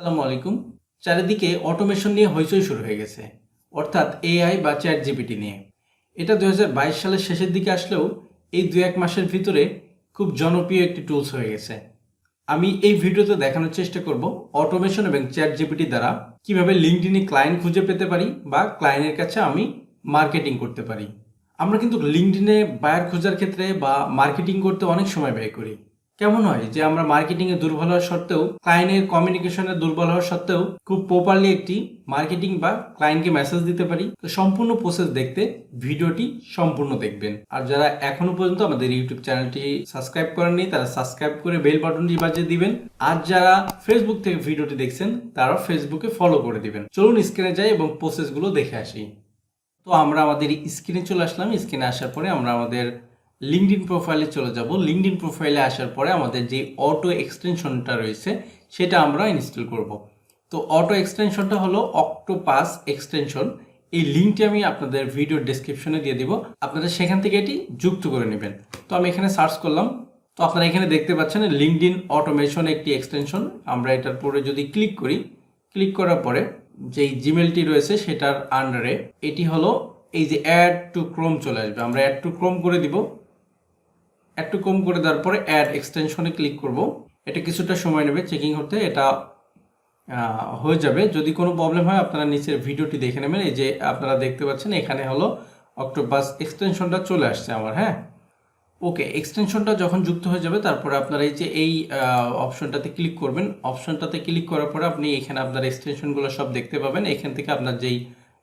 আসসালামু আলাইকুম। চারিদিকে অটোমেশন নিয়ে হইচই শুরু হয়ে গেছে, অর্থাৎ এআই বা চ্যাট জিপিটি নিয়ে। এটা 2022 সালের শেষের দিকে আসলেও এই 2-1 মাসের ভিতরে খুব জনপ্রিয় একটি টুলস হয়ে গেছে। আমি এই ভিডিওতে দেখানোর চেষ্টা করব অটোমেশন এবং চ্যাট জিপিটি দ্বারা কিভাবে লিঙ্কডইনে ক্লায়েন্ট খুঁজে পেতে পারি বা ক্লায়েন্টের কাছে আমি মার্কেটিং করতে পারি। আমরা কিন্তু লিঙ্কডইনে বায়ার খোঁজার ক্ষেত্রে বা মার্কেটিং করতে অনেক সময় ব্যয় করি। কেমন হয় যে আমরা মার্কেটিংয়ে দুর্বল হওয়া সত্ত্বেও, ক্লায়েন্টের কমিউনিকেশনে দুর্বল হওয়া সত্ত্বেও খুব প্রপারলি একটি মার্কেটিং বা ক্লায়েন্টকে মেসেজ দিতে পারি। তো সম্পূর্ণ প্রসেস দেখতে ভিডিওটি সম্পূর্ণ দেখবেন। আর যারা এখনো পর্যন্ত আমাদের ইউটিউব চ্যানেলটি সাবস্ক্রাইব করেননি তারা সাবস্ক্রাইব করে বেল বাটনটি বাজিয়ে দিবেন। আর যারা ফেসবুক থেকে ভিডিওটি দেখছেন তারা ফেসবুকে ফলো করে দিবেন। চলুন স্ক্রিনে যাই এবং প্রসেসগুলো দেখে আসি। তো আমরা আমাদের স্ক্রিনে চলে আসলাম। স্ক্রিনে আসার পরে আমরা আমাদের লিঙ্কডইন প্রোফাইলে চলে যাব। লিঙ্কডইন প্রোফাইলে আসার পরে আমাদের যে অটো এক্সটেনশনটা রয়েছে সেটা আমরা ইনস্টল করব। তো অটো এক্সটেনশনটা হলো অক্টোপাস এক্সটেনশন। এই লিঙ্কটি আমি আপনাদের ভিডিও ডেসক্রিপশনে দিয়ে দিব, আপনারা সেখান থেকে এটি যুক্ত করে নেবেন। তো আমি এখানে সার্চ করলাম। তো আপনারা এখানে দেখতে পাচ্ছেন লিঙ্কডইন অটোমেশন একটি এক্সটেনশন। আমরা এটার পরে যদি ক্লিক করি, ক্লিক করার পরে যেই জিমেলটি রয়েছে সেটার আন্ডারে এটি হলো এই যে অ্যাড টু ক্রোম চলে আসবে। আমরা অ্যাড টু ক্রোম করে দিব। অ্যাড টু ক্রোম করে দেওয়ার পরে অ্যাড এক্সটেনশনে ক্লিক করব। এটা কিছুটা সময় নেবে চেকিং হতে, এটা হয়ে যাবে। যদি কোনো প্রবলেম হয় আপনারা নিচের ভিডিওটি দেখে নেবেন। এই যে আপনারা দেখতে পাচ্ছেন এখানে হলো অক্টোপাস এক্সটেনশনটা চলে আসছে আমার। হ্যাঁ, ওকে। এক্সটেনশনটা যখন যুক্ত হয়ে যাবে তারপরে আপনারা এই যে এই অপশনটাতে ক্লিক করবেন। অপশনটাতে ক্লিক করার পরে আপনি এখানে আপনার এক্সটেনশনগুলো সব দেখতে পাবেন। এখান থেকে আপনার যেই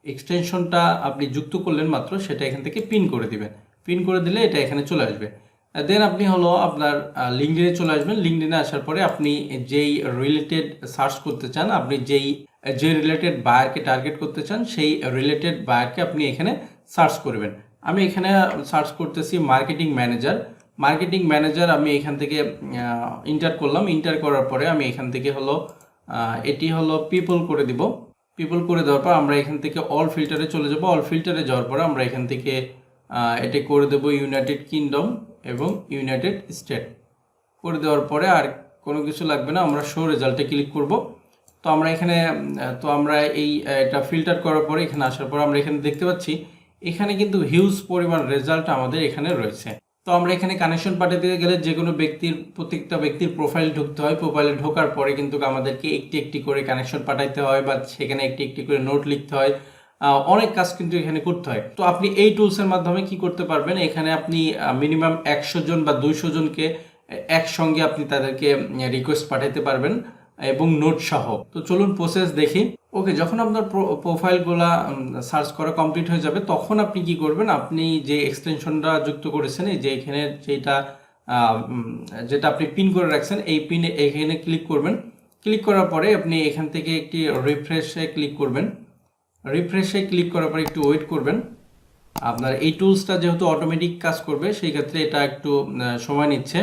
এক্সটেনশনটা আপনি যুক্ত করলেন মাত্র সেটা এখান থেকে পিন করে দিবেন। পিন করে দিলে এটা এখানে চলে আসবে। দেন আপনি হলো আপনার লিঙ্কডইনে চলে আসবেন। লিঙ্কডইনে আসার পরে আপনি যেই রিলেটেড সার্চ করতে চান, আপনি যে রিলেটেড বায়ারকে টার্গেট করতে চান সেই রিলেটেড বায়ারকে আপনি এখানে সার্চ করবেন। আমি এখানে সার্চ করতেছি মার্কেটিং ম্যানেজার। মার্কেটিং ম্যানেজার আমি এখান থেকে ইন্টার করলাম। ইন্টার করার পরে আমি এখান থেকে হলো এটি হলো পিপল করে দিব। পিপল করে দেওয়ার পর আমরা এখান থেকে অল ফিল্টারে চলে যাব। অল ফিল্টারে যাওয়ার পরে আমরা এখান থেকে এটি করে দেব ইউনাইটেড কিংডম এবং ইউনাইটেড স্টেট। করে দেওয়ার পরে আর কোনো কিছু লাগবে না, আমরা শো রেজাল্টে ক্লিক করব। তো আমরা এখানে এটা ফিল্টার করার পরে এখানে আসার পর আমরা এখানে দেখতে পাচ্ছি এখানে কিন্তু হিউজ পরিমাণ রেজাল্ট আমাদের এখানে রয়েছে। তো আমরা এখানে কানেকশন পাঠাতে গেলে যে কোনো প্রত্যেকটা ব্যক্তির প্রোফাইল ঢুকতে হয়। প্রোফাইলে ঢোকার পরে কিন্তু আমাদেরকে একটি একটি করে কানেকশন পাঠাইতে হয় বা সেখানে একটি একটি করে নোট লিখতে হয়। অনেক কাজ কিন্তু এখানে করতে হয়। তো আপনি এই টুলসের মাধ্যমে কি করতে পারবেন, এখানে আপনি মিনিমাম 100 জন বা 200 জনকে একসঙ্গে আপনি তাদেরকে রিকোয়েস্ট পাঠাতে পারবেন এবং নোট সহ। তো চলুন প্রসেস দেখি। ওকে, যখন আপনার প্রোফাইলগুলা সার্চ করা কমপ্লিট হয়ে যাবে তখন আপনি কি করবেন, আপনি যে এক্সটেনশনটা যুক্ত করেছেন এই যে এখানে যেটা আপনি পিন করে রাখছেন এই পিনে এখানে ক্লিক করবেন। ক্লিক করার পরে আপনি এখান থেকে একটি রিফ্রেশে ক্লিক করবেন। রিফ্রেশে ক্লিক করার পরে একটু ওয়েট করবেন। আপনার এই টুলসটা যেহেতু অটোমেটিক কাজ করবে সেই ক্ষেত্রে এটা একটু সময় নিচ্ছে।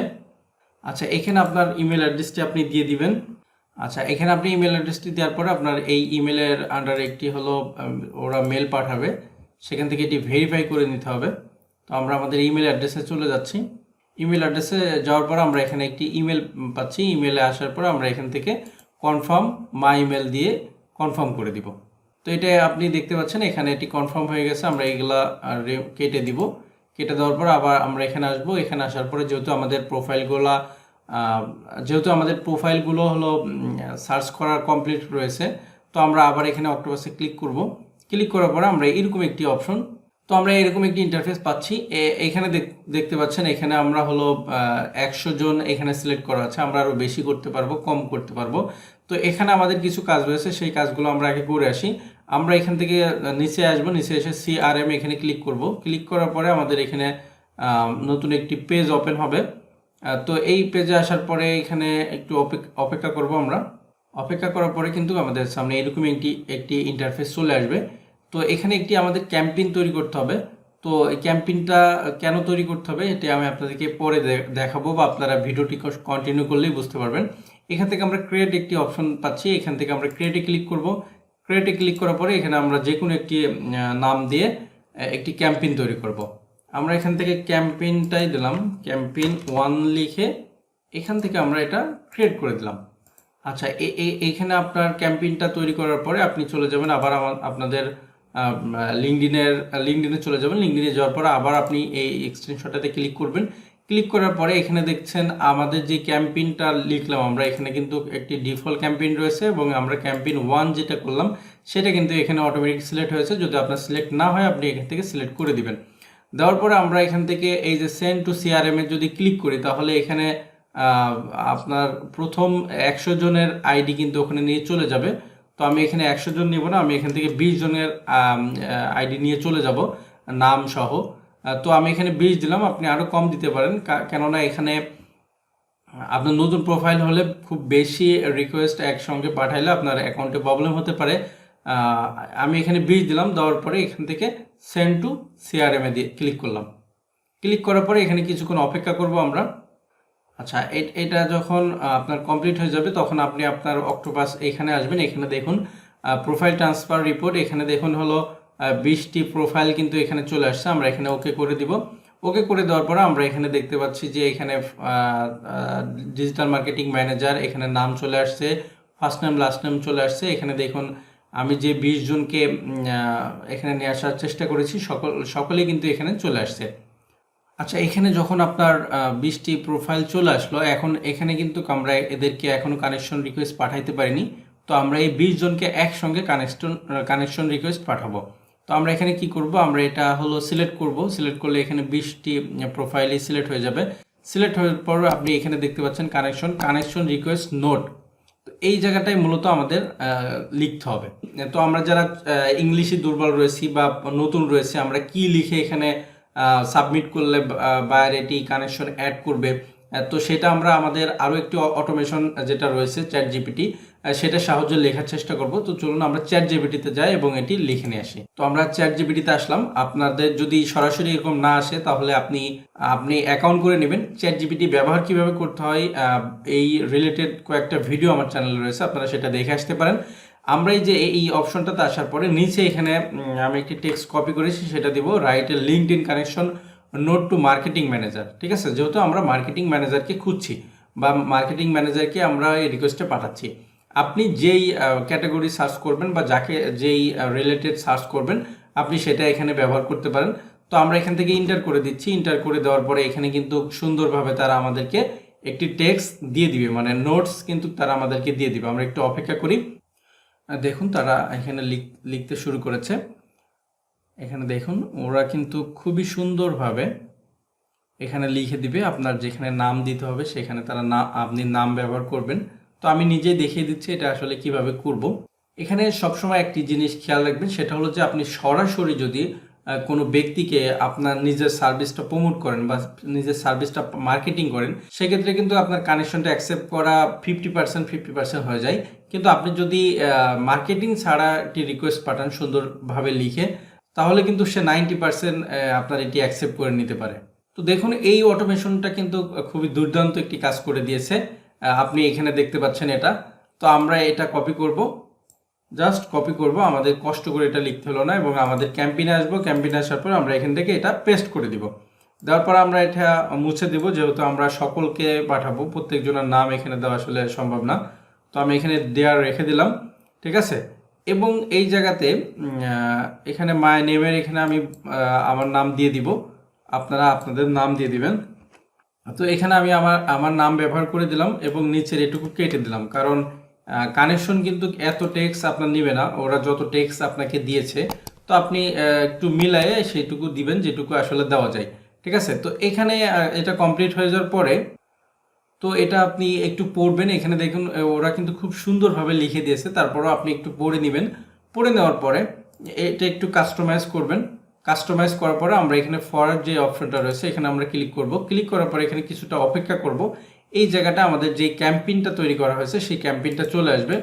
আচ্ছা, এখানে আপনার ইমেল অ্যাড্রেসটি আপনি দিয়ে দিবেন। আচ্ছা, এখানে আপনি ইমেল অ্যাড্রেসটি দেওয়ার পরে আপনার এই ইমেলের আন্ডারে একটি হলো ওরা মেল পাঠাবে, সেখান থেকে এটি ভেরিফাই করে নিতে হবে। তো আমরা আমাদের ইমেল অ্যাড্রেসে চলে যাচ্ছি। ইমেল অ্যাড্রেসে যাওয়ার পর আমরা এখানে একটি ইমেল পাচ্ছি। ইমেলে আসার পর আমরা এখান থেকে কনফার্ম মাই ইমেল দিয়ে কনফার্ম করে দিব। তো এটা আপনি দেখতে পাচ্ছেন এখানে এটি কনফার্ম হয়ে গেছে। আমরা এইগুলা কেটে দিব। কেটে দেওয়ার পর আবার আমরা এখানে আসবো। এখানে আসার পরে যেহেতু আমাদের প্রোফাইলগুলো হলো সার্চ করার কমপ্লিট রয়েছে, তো আমরা আবার এখানে অক্টোপাসে ক্লিক করব। ক্লিক করার পরে আমরা এরকম একটি অপশন, তো আমরা এরকম একটি ইন্টারফেস পাচ্ছি। এখানে দেখতে পাচ্ছেন এখানে আমরা হলো 100 জন এখানে সিলেক্ট করা আছে। আমরা আরও বেশি করতে পারবো, কম করতে পারবো। তো এখানে আমাদের কিছু কাজ রয়েছে, সেই কাজগুলো আমরা আগে করে আসি। আমরা এখান থেকে নিচে আসবো, নিচে এসে CRM এখানে ক্লিক করব। ক্লিক করার পরে আমাদের এখানে নতুন একটি পেজ ওপেন হবে। তো এই পেজে আসার পরে এখানে একটু অপেক্ষা করব। আমরা অপেক্ষা করার পরে কিন্তু আমাদের সামনে এরকম একটি ইন্টারফেস চলে আসবে। তো এখানে একটি আমাদের ক্যাম্পেইন তৈরি করতে হবে। তো এই ক্যাম্পেইনটা কেন তৈরি করতে হবে এটা আমি আপনাদেরকে পরে দেখাবো, বা আপনারা ভিডিওটি কন্টিনিউ করলেই বুঝতে পারবেন। এখান থেকে আমরা ক্রিয়েট একটি অপশন পাচ্ছি। এখান থেকে আমরা ক্রিয়েটে ক্লিক করব। ক্রিয়েটে ক্লিক করার পরে এখানে আমরা যে কোনো একটি নাম দিয়ে একটি ক্যাম্পেইন তৈরি করব। আমরা এখান থেকে ক্যাম্পেইনটাই দিলাম, ক্যাম্পেইন 1 লিখে এখান থেকে আমরা এটা ক্রিয়েট করে দিলাম। আচ্ছা, এইখানে আপনার ক্যাম্পেইনটা তৈরি করার পরে আপনি চলে যাবেন আবার আপনাদের লিঙ্কডইনে চলে যাবেন। লিঙ্কডইনে যাওয়ার পরে আবার আপনি এই এক্সটেনশনটাতে ক্লিক করবেন। ক্লিক করার পরে এখানে দেখছেন আমাদের যে ক্যাম্পেইনটা লিখলাম আমরা, এখানে কিন্তু একটি ডিফল্ট ক্যাম্পেইন রয়েছে এবং আমরা ক্যাম্পেইন 1 যেটা করলাম সেটা কিন্তু এখানে অটোমেটিক সিলেক্ট হয়েছে। যদি আপনার সিলেক্ট না হয় আপনি এখান থেকে সিলেক্ট করে দিবেন। দেওয়ার পরে আমরা এখান থেকে এই যে সেন্ড টু সিআরএম এ যদি ক্লিক করি তাহলে এখানে আপনার প্রথম 100 জনের আইডি কিন্তু ওখানে নিয়ে চলে যাবে। তো আমি এখানে 100 জন নিব না, আমি এখান থেকে 20 জনের আইডি নিয়ে চলে যাব নাম সহ। তো আমি এখানে 20 দিলাম, আপনি আরও কম দিতে পারেন, কেননা এখানে আপনার নতুন প্রোফাইল হলে খুব বেশি রিকোয়েস্ট একসঙ্গে পাঠাইলে আপনার অ্যাকাউন্টে প্রবলেম হতে পারে। আমি এখানে 20 দিলাম, দেওয়ার পরে এখান থেকে সেন্ড টু সিআরএম এ দিয়ে ক্লিক করলাম। ক্লিক করার পরে এখানে কিছুক্ষণ অপেক্ষা করব আমরা। আচ্ছা, এটা যখন আপনার কমপ্লিট হয়ে যাবে তখন আপনি আপনার অক্টোপাস এখানে আসবেন। এখানে দেখুন প্রোফাইল ট্রান্সফার রিপোর্ট, এখানে দেখুন হলো 20টি প্রোফাইল কিন্তু এখানে চলে আসছে। আমরা এখানে ওকে করে দিব। ওকে করে দেওয়ার পরে আমরা এখানে দেখতে পাচ্ছি যে এখানে ডিজিটাল মার্কেটিং ম্যানেজার এখানে নাম চলে আসছে, ফার্স্ট নেম লাস্ট নেম চলে আসছে। এখানে দেখুন আমি যে 20 জনকে এখানে নিয়ে আসার চেষ্টা করেছি সকলেই কিন্তু এখানে চলে আসছে। আচ্ছা, এখানে যখন আপনার 20টি প্রোফাইল চলে আসলো, এখন এখানে কিন্তু আমরা এদেরকে এখনো কানেকশন রিকোয়েস্ট পাঠাইতে পারিনি। তো আমরা এই 20 জনকে একসঙ্গে কানেকশন রিকোয়েস্ট পাঠাবো। তো আমরা এখানে কি করব, আমরা এটা হলো সিলেক্ট করব। সিলেক্ট করলে এখানে 20টি প্রোফাইলই সিলেক্ট হয়ে যাবে। সিলেক্ট হওয়ার পর আপনি এখানে দেখতে পাচ্ছেন কানেকশন রিকোয়েস্ট নোট। তো এই জায়গাটাই মূলত আমাদের লিখতে হবে। তো আমরা যারা ইংলিশে দুর্বল রয়েছি বা নতুন রয়েছে, আমরা কি লিখে এখানে সাবমিট করলে বায়ার এটি কানেকশন অ্যাড করবে, তো সেটা আমরা আমাদের আরও একটি অটোমেশন যেটা রয়েছে চ্যাট জিপিটি, সেটা সাহায্যে লেখার চেষ্টা করব। তো চলুন আমরা চ্যাট জিপিটিতে যাই এবং এটি লিখে নিয়ে আসি। তো আমরা চ্যাট জিপিটিতে আসলাম। আপনাদের যদি সরাসরি এরকম না আসে তাহলে আপনি অ্যাকাউন্ট করে নেবেন। চ্যাট জিপিটি ব্যবহার কিভাবে করতে হয় এই রিলেটেড কয়েকটা ভিডিও আমার চ্যানেলে রয়েছে, আপনারা সেটা দেখে আসতে পারেন। আমরা এই অপশনটাতে আসার পরে নিচে এখানে আমি একটি টেক্সট কপি করেছি, সেটা দিব write a LinkedIn connection note to marketing manager. ঠিক আছে, যেহেতু আমরা মার্কেটিং ম্যানেজারকে খুঁজছি বা মার্কেটিং ম্যানেজারকে আমরা এই রিকোয়েস্টে পাঠাচ্ছি, আপনি যেই ক্যাটাগরি সার্চ করবেন বা যেই রিলেটেড সার্চ করবেন আপনি সেটা এখানে ব্যবহার করতে পারেন। তো আমরা এখান থেকে ইন্টার করে দিচ্ছি। ইন্টার করে দেওয়ার পরে এখানে কিন্তু সুন্দরভাবে তারা আমাদেরকে একটি টেক্সট দিয়ে দিবে, মানে নোটস কিন্তু তারা আমাদেরকে দিয়ে দিবে। আমরা একটু অপেক্ষা করি। দেখুন তারা এখানে লিখতে শুরু করেছে। এখানে দেখুন ওরা কিন্তু খুবই সুন্দরভাবে এখানে লিখে দিবে। আপনার যেখানে নাম দিতে হবে সেখানে তারা আপনি নাম ব্যবহার করবেন। তো আমি নিজেই দেখিয়ে দিচ্ছি এটা আসলে কিভাবে করব। এখানে সবসময় একটি জিনিস খেয়াল রাখবেন, সেটা হলো যে আপনি সরাসরি যদি কোনো ব্যক্তিকে আপনার নিজের সার্ভিসটা প্রমোট করেন বা নিজের সার্ভিসটা মার্কেটিং করেন, সেক্ষেত্রে কিন্তু আপনার কানেকশনটা অ্যাকসেপ্ট করা 50% হয়ে যায়। কিন্তু আপনি যদি মার্কেটিং ছাড়া একটি রিকোয়েস্ট পাঠান সুন্দরভাবে লিখে, তাহলে কিন্তু সে 90% আপনার এটি অ্যাকসেপ্ট করে নিতে পারে। তো দেখুন এই অটোমেশনটা কিন্তু খুবই দুর্দান্ত একটি কাজ করে দিয়েছে। আপনি এখানে দেখতে পাচ্ছেন এটা। তো আমরা এটা কপি করব, জাস্ট কপি করব, আমাদের কষ্ট করে এটা লিখতে হলো না। এবং আমাদের ক্যাম্পেইনে আসবো, ক্যাম্পেইনে আসার পর আমরা এখান থেকে এটা পেস্ট করে দিব। দেওয়ার পর আমরা এটা মুছে দিব, যেহেতু আমরা সকলকে পাঠাবো, প্রত্যেকজনের নাম এখানে দেওয়া আসলে সম্ভব না। তো আমি এখানে দেয়ার রেখে দিলাম। ঠিক আছে, এবং এই জায়গাতে এখানে মাই নেমের এখানে আমি আমার নাম দিয়ে দিব, আপনারা আপনাদের নাম দিয়ে দিবেন। তো এখানে আমি আমার নাম ব্যবহার করে দিলাম এবং নিচের এটুকু কেটে দিলাম, কারণ কানেকশন কিন্তু এত টেক্সট আপনার নিবে না, ওরা যত টেক্সট আপনাকে দিয়েছে। তো আপনি একটু মিলায়ে সেইটুকু দিবেন যেটুকু আসলে দেওয়া যায়। ঠিক আছে, তো এখানে এটা কমপ্লিট হয়ে যাওয়ার পরে তো এটা আপনি একটু পড়বেন। এখানে দেখুন ওরা কিন্তু খুব সুন্দরভাবে লিখে দিয়েছে, তারপরও আপনি একটু পড়ে নেবেন। পড়ে নেওয়ার পরে এটা একটু কাস্টমাইজ করবেন। কাস্টমাইজ করার পরে আমরা এখানে ফরওয়ার্ড যে অপশনটা রয়েছে এখানে আমরা ক্লিক করব। ক্লিক করার পরে এখানে কিছুটা অপেক্ষা করব। এই জায়গাটা আমাদের যে ক্যাম্পেইনটা তৈরি করা হয়েছে সেই ক্যাম্পেইনটা চলে আসবে।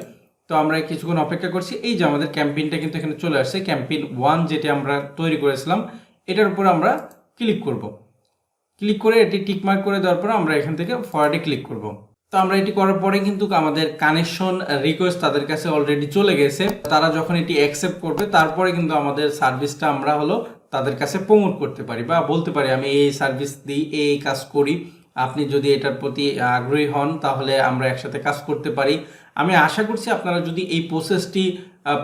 তো আমরা কিছুক্ষণ অপেক্ষা করছি। এই যে আমাদের ক্যাম্পেইনটা কিন্তু এখানে চলে আসছে, ক্যাম্পেইন 1 যেটা আমরা তৈরি করেছিলাম এটার উপর আমরা ক্লিক করব। ক্লিক করে এটি টিকমার্ক করে দেওয়ার পর আমরা এখান থেকে ফরওয়ার্ডে ক্লিক করব। তো আমরা এটি করার পরে কিন্তু আমাদের কানেকশন রিকোয়েস্ট তাদের কাছে অলরেডি চলে গেছে। তারা যখন এটি অ্যাকসেপ্ট করবে তারপরে কিন্তু আমাদের সার্ভিসটা আমরা হলো তাদের কাছে প্রমোট করতে পারি বা বলতে পারি আমি এই সার্ভিস দিই, এই কাজ করি, আপনি যদি এটার প্রতি আগ্রহী হন তাহলে আমরা একসাথে কাজ করতে পারি। আমি আশা করছি আপনারা যদি এই প্রসেসটি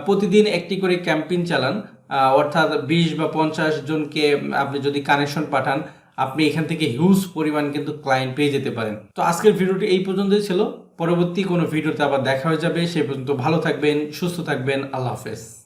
প্রতিদিন একটি করে ক্যাম্পেইন চালান, অর্থাৎ 20 বা 50 জনকে আপনি যদি কানেকশন পাঠান, আপনি এখান থেকে হিউজ পরিমাণ কিন্তু ক্লায়েন্ট পেয়ে যেতে পারেন। তো আজকের ভিডিওটি এই পর্যন্তই ছিল। পরবর্তী কোনো ভিডিওতে আবার দেখা হয়ে যাবে। সে পর্যন্ত ভালো থাকবেন, সুস্থ থাকবেন। আল্লাহ হাফেজ।